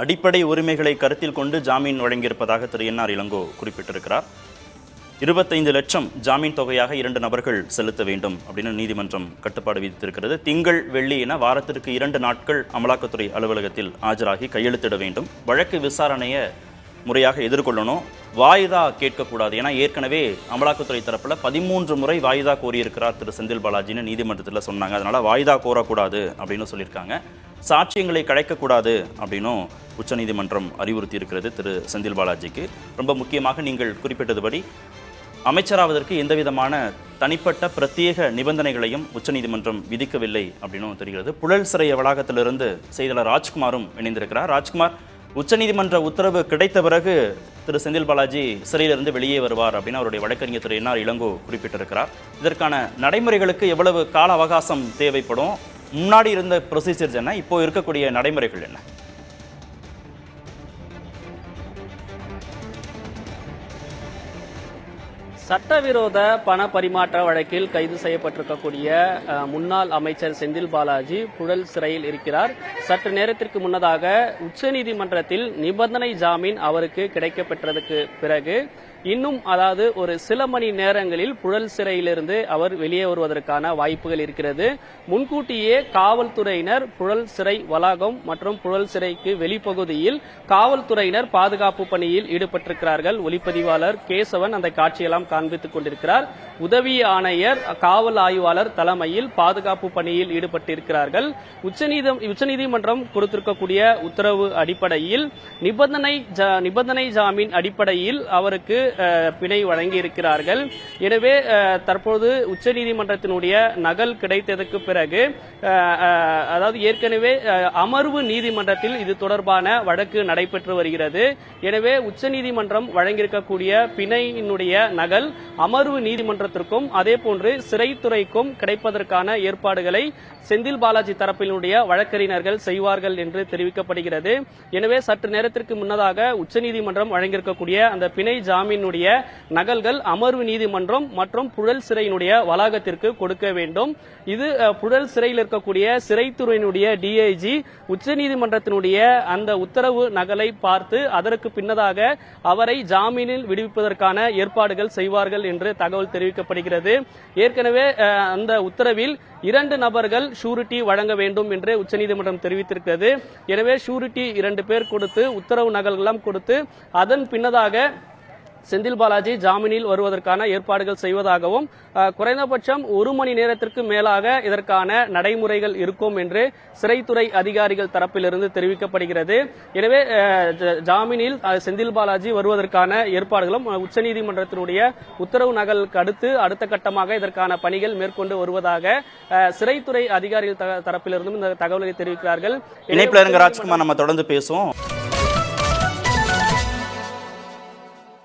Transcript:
அடிப்படை உரிமைகளை கருத்தில் கொண்டு ஜாமீன் வழங்கியிருப்பதாக திரு என்.ஆர். இளங்கோ குறிப்பிட்டிருக்கிறார். 25 லட்சம் ஜாமீன் தொகையாக 2 நபர்கள் செலுத்த வேண்டும் அப்படின்னு நீதிமன்றம் கட்டுப்பாடு விதித்திருக்கிறது. திங்கள் வெள்ளி என வாரத்திற்கு 2 நாட்கள் அமலாக்கத்துறை அலுவலகத்தில் ஆஜராகி கையெழுத்திட வேண்டும். வழக்கு விசாரணையை முறையாக எதிர்கொள்ளணும். வாய்தா கேட்கக்கூடாது. ஏன்னா ஏற்கனவே அமலாக்கத்துறை தரப்பில் 13 முறை வாய்தா கோரியிருக்கிறார் திரு செந்தில் பாலாஜின்னு நீதிமன்றத்தில் சொன்னாங்க. அதனால வாய்தா கோரக்கூடாது அப்படின்னு சொல்லியிருக்காங்க. சாட்சியங்களை கலைக்கக்கூடாது அப்படின்னும் உச்சநீதிமன்றம் அறிவுறுத்தி இருக்கிறது திரு செந்தில் பாலாஜிக்கு. ரொம்ப முக்கியமாக நீங்கள் குறிப்பிட்டதுபடி அமைச்சராவதற்கு எந்தவிதமான தனிப்பட்ட பிரத்யேக நிபந்தனைகளையும் உச்சநீதிமன்றம் விதிக்கவில்லை அப்படின்னும் தெரிகிறது. புழல் சிறை வளாகத்திலிருந்து செய்தியாளர் ராஜ்குமாரும் இணைந்திருக்கிறார். ராஜ்குமார், உச்சநீதிமன்ற உத்தரவு கிடைத்த பிறகு திரு செந்தில் பாலாஜி சிறையிலிருந்து வெளியே வருவார் அப்படின்னு அவருடைய வழக்கறிஞர் திரு என்.ஆர். இளங்கோ குறிப்பிட்டிருக்கிறார். இதற்கான நடைமுறைகளுக்கு எவ்வளவு கால அவகாசம் தேவைப்படும்? முன்னாடி இருந்த ப்ரொசீஜர்ஸ் என்ன, இப்போ இருக்கக்கூடிய நடைமுறைகள் என்ன? சட்டவிரோத பண பரிமாற்ற வழக்கில் கைது செய்யப்பட்டிருக்கக்கூடிய முன்னாள் அமைச்சர் செந்தில் பாலாஜி புழல் சிறையில் இருக்கிறார். சற்று நேரத்திற்கு முன்னதாக உச்சநீதிமன்றத்தில் நிபந்தனை ஜாமீன் அவருக்கு கிடைக்கப்பெற்றதுக்கு பிறகு இன்னும் ஒரு சில மணி நேரங்களில் புழல் சிறையிலிருந்து அவர் வெளியே வருவதற்கான வாய்ப்புகள் இருக்கிறது. முன்கூட்டியே காவல்துறையினர் புழல் சிறை வளாகம் மற்றும் புழல் சிறைக்கு வெளிப்பகுதியில் காவல்துறையினர் பாதுகாப்பு பணியில் ஈடுபட்டிருக்கிறார்கள். ஒளிப்பதிவாளர் கேசவன் அந்த காட்சியெல்லாம் காண்பித்துக் கொண்டிருக்கிறார். உதவி ஆணையர், காவல் ஆய்வாளர் தலைமையில் பாதுகாப்பு பணியில் ஈடுபட்டிருக்கிறார்கள். உச்சநீதிமன்றம் கொடுத்திருக்கக்கூடிய உத்தரவு அடிப்படையில் நிபந்தனை ஜாமீன் அடிப்படையில் அவருக்கு பிணை வழங்கி இருக்கிறார்கள். எனவே தற்போது உச்சநீதிமன்றத்தினுடைய நகல் கிடைத்ததற்கு பிறகு ஏற்கனவே அமர்வு நீதிமன்றத்தில் இது தொடர்பான வழக்கு நடைபெற்று வருகிறது. எனவே உச்சநீதிமன்றம் வழங்கியிருக்கக்கூடிய பிணையினுடைய நகல் அமர்வு நீதிமன்றத்திற்கும் அதே போன்று சிறைத்துறைக்கும் கிடைப்பதற்கான ஏற்பாடுகளை செந்தில் பாலாஜி தரப்பினுடைய வழக்கறிஞர்கள் செய்வார்கள் என்று தெரிவிக்கப்படுகிறது. எனவே சற்று நேரத்திற்கு முன்னதாக உச்சநீதிமன்றம் வழங்கியிருக்கக்கூடிய அந்த பிணை ஜாமீனுடைய நகல்கள் அமர்வு நீதிமன்றம் மற்றும் புழல் சிறையினுடைய வளாகத்திற்கு கொடுக்க வேண்டும். இது புழல் சிறையில் இருக்கக்கூடிய சிறைத்துறையினுடைய டிஐஜி உச்சநீதிமன்றத்தினுடைய அந்த உத்தரவு நகலை பார்த்து அதற்கு பின்னதாக அவரை ஜாமீனில் விடுவிப்பதற்கான ஏற்பாடுகள் செய்வார்கள் என்று தகவல் தெரிவிக்கப்படுகிறது. ஏற்கனவே அந்த உத்தரவில் 2 நபர்கள் ஷூரிட்டி வழங்க வேண்டும் என்று உச்சநீதிமன்றம் தெரிவித்திருக்கிறது. எனவே ஷூரிட்டி 2 பேர் கொடுத்து உத்தரவு நகல்களும் கொடுத்து அதன் பின்னதாக செந்தில் பாலாஜி ஜாமீனில் வருவதற்கான ஏற்பாடுகள் செய்வதாகவும் குறைந்தபட்சம் 1 மணி நேரத்திற்கு மேலாக இதற்கான நடைமுறைகள் இருக்கும் என்று சிறைத்துறை அதிகாரிகள் தரப்பிலிருந்து தெரிவிக்கப்படுகிறது. எனவே ஜாமீனில் செந்தில் பாலாஜி வருவதற்கான ஏற்பாடுகளும் உச்சநீதிமன்றத்தினுடைய உத்தரவு நகலுக்கு அடுத்த கட்டமாக இதற்கான பணிகள் மேற்கொண்டு வருவதாக சிறைத்துறை அதிகாரிகள் தரப்பிலிருந்தும் இந்த தகவல்களை தெரிவிக்கிறார்கள். இணைப்பில் ராஜ்குமார், நம்ம தொடர்ந்து பேசுவோம்.